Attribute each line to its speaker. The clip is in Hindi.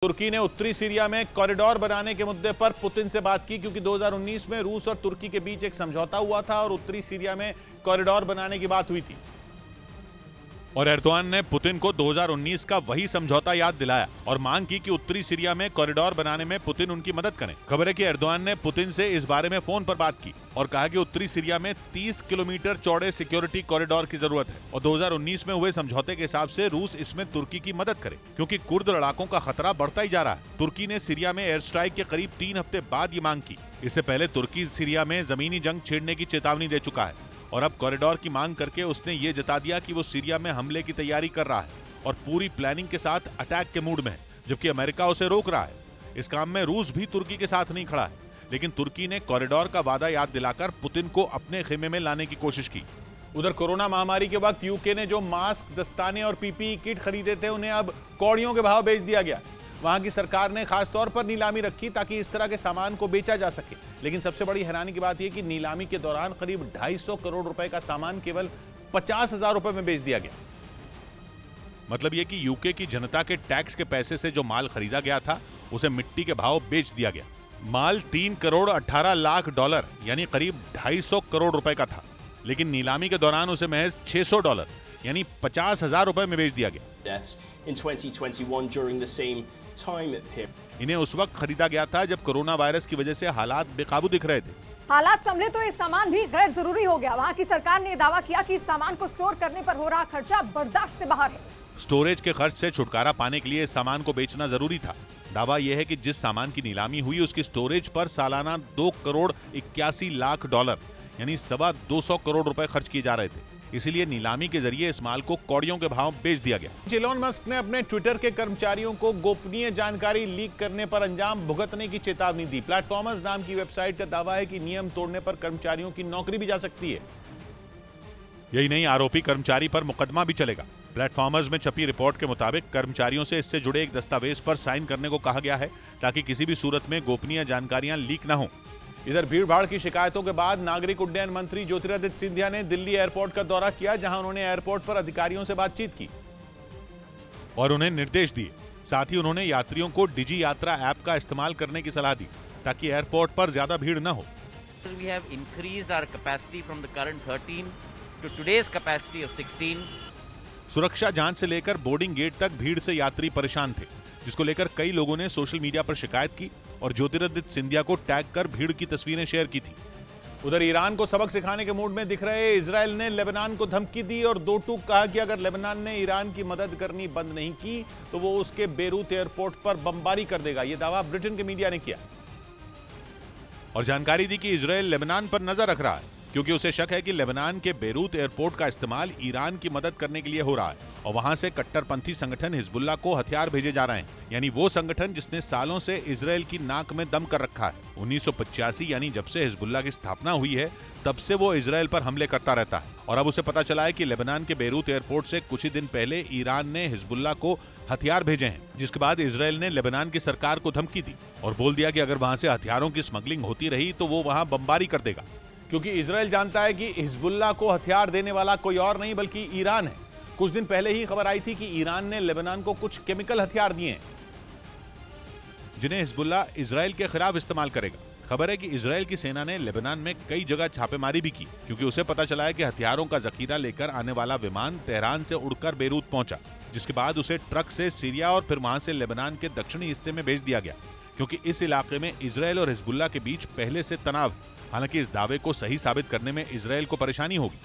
Speaker 1: तुर्की ने उत्तरी सीरिया में कॉरिडोर बनाने के मुद्दे पर पुतिन से बात की, क्योंकि 2019 में रूस और तुर्की के बीच एक समझौता हुआ था और उत्तरी सीरिया में कॉरिडोर बनाने की बात हुई थी। और एर्दोआन ने पुतिन को 2019 का वही समझौता याद दिलाया और मांग की कि उत्तरी सीरिया में कॉरिडोर बनाने में पुतिन उनकी मदद करें। खबर है कि एर्दोआन ने पुतिन से इस बारे में फोन पर बात की और कहा कि उत्तरी सीरिया में 30 किलोमीटर चौड़े सिक्योरिटी कॉरिडोर की जरूरत है और 2019 में हुए समझौते के हिसाब से रूस इसमें तुर्की की मदद करे, क्योंकि कुर्द लड़ाकों का खतरा बढ़ता ही जा रहा है। तुर्की ने सीरिया में एयर स्ट्राइक के करीब 3 हफ्ते बाद ये मांग की। इससे पहले तुर्की सीरिया में जमीनी जंग छेड़ने की चेतावनी दे चुका है और अब कॉरिडोर की मांग करके उसने ये जता दिया कि वो सीरिया में हमले की तैयारी कर रहा है और पूरी प्लानिंग के साथ अटैक के मूड में है, जबकि अमेरिका उसे रोक रहा है। इस काम में रूस भी तुर्की के साथ नहीं खड़ा है, लेकिन तुर्की ने कॉरिडोर का वादा याद दिलाकर पुतिन को अपने खेमे में लाने की कोशिश की। उधर कोरोना महामारी के वक्त यूके ने जो मास्क, दस्ताने और पीपीई किट खरीदे थे उन्हें अब कौड़ियों के भाव बेच दिया गया। वहां की सरकार ने खास तौर पर नीलामी रखी ताकि इस तरह के सामान को बेचा जा सके, लेकिन सबसे बड़ी हैरानी की बात यह कि नीलामी के दौरान करीब 250 करोड़ रुपए का सामान केवल 50,000 रुपए में बेच दिया गया। मतलब यह कि यूके की जनता के टैक्स के पैसे से जो माल खरीदा गया था उसे मिट्टी के भाव बेच दिया गया। माल 3 करोड़ 18 लाख डॉलर यानी करीब 250 करोड़ रुपए का था, लेकिन नीलामी के दौरान उसे महज 600 डॉलर यानी 50,000 रुपए में बेच दिया गया। इन्हें उस वक्त खरीदा गया था जब कोरोना वायरस की वजह से हालात बेकाबू दिख रहे थे।
Speaker 2: हालात संभले तो ये सामान भी गैर जरूरी हो गया। वहां की सरकार ने दावा किया कि इस सामान को स्टोर करने पर हो रहा खर्चा बर्दाश्त से बाहर है।
Speaker 1: स्टोरेज के खर्च से छुटकारा पाने के लिए इस सामान को बेचना जरूरी था। दावा यह है कि जिस सामान की नीलामी हुई उसकी स्टोरेज पर सालाना 2 करोड़ 81 लाख डॉलर यानी 225 करोड़ रुपए खर्च किए जा रहे थे, इसीलिए नीलामी के जरिए इस माल को कौड़ियों के भाव बेच दिया गया। इलोन मस्क ने अपने ट्विटर के कर्मचारियों को गोपनीय जानकारी लीक करने पर अंजाम भुगतने की चेतावनी दी। प्लेटफॉर्मर्स नाम की वेबसाइट का दावा है कि नियम तोड़ने पर कर्मचारियों की नौकरी भी जा सकती है। यही नहीं, आरोपी कर्मचारी पर मुकदमा भी चलेगा। प्लेटफॉर्मर्स में छपी रिपोर्ट के मुताबिक कर्मचारियों से इससे जुड़े एक दस्तावेज पर साइन करने को कहा गया है ताकि किसी भी सूरत में गोपनीय जानकारियां लीक न हो। इधर भीड़-भाड़ की शिकायतों के बाद नागरिक उड्डयन मंत्री ज्योतिरादित्य सिंधिया ने दिल्ली एयरपोर्ट का दौरा किया, जहां उन्होंने एयरपोर्ट पर अधिकारियों से बातचीत की और उन्हें निर्देश दिए। साथ ही उन्होंने यात्रियों को डिजी यात्रा ऐप का इस्तेमाल करने की सलाह दी ताकि एयरपोर्ट पर ज्यादा भीड़ न हो।
Speaker 3: We have increased our capacity from the current 13 to today's capacity of 16.
Speaker 1: सुरक्षा जांच से लेकर बोर्डिंग गेट तक भीड़ से यात्री परेशान थे, जिसको लेकर कई लोगों ने सोशल मीडिया पर शिकायत की और ज्योतिरादित्य सिंधिया को टैग कर भीड़ की तस्वीरें शेयर की थी। उधर ईरान को सबक सिखाने के मूड में दिख रहे इजराइल ने लेबनान को धमकी दी और दो टूक कहा कि अगर लेबनान ने ईरान की मदद करनी बंद नहीं की तो वो उसके बेरूत एयरपोर्ट पर बमबारी कर देगा। यह दावा ब्रिटेन के मीडिया ने किया और जानकारी दी कि इजराइल लेबनान पर नजर रख रहा है, क्योंकि उसे शक है कि लेबनान के बेरूत एयरपोर्ट का इस्तेमाल ईरान की मदद करने के लिए हो रहा है और वहां से कट्टरपंथी संगठन हिजबुल्लाह को हथियार भेजे जा रहे हैं, यानी वो संगठन जिसने सालों से इजराइल की नाक में दम कर रखा है। 1985 यानी जब से हिजबुल्लाह की स्थापना हुई है तब से वो इजराइल पर हमले करता रहता है और अब उसे पता चला है कि लेबनान के बेरूत एयरपोर्ट से कुछ ही दिन पहले ईरान ने हिजबुल्लाह को हथियार भेजे हैं, जिसके बाद इजराइल ने लेबनान की सरकार को धमकी दी और बोल दिया कि अगर वहां से हथियारों की स्मगलिंग होती रही तो वो वहां बमबारी कर देगा, क्योंकि इजराइल जानता है कि हिजबुल्लाह को हथियार देने वाला कोई और नहीं बल्कि ईरान है। कुछ दिन पहले ही खबर आई थी कि ईरान ने लेबनान को कुछ केमिकल हथियार दिए हैं जिन्हें हिजबुल्लाह इजराइल के खिलाफ इस्तेमाल करेगा। खबर है कि इजराइल की सेना ने लेबनान में कई जगह छापेमारी भी की, क्योंकि उसे पता चला है कि हथियारों का जखीरा लेकर आने वाला विमान तेहरान से उड़कर बेरूत पहुंचा, जिसके बाद उसे ट्रक से सीरिया और फिर वहां से लेबनान के दक्षिणी हिस्से में भेज दिया गया, क्योंकि इस इलाके में इजराइल और हिजबुल्लाह के बीच पहले से तनाव। हालांकि इस दावे को सही साबित करने में इजराइल को परेशानी होगी।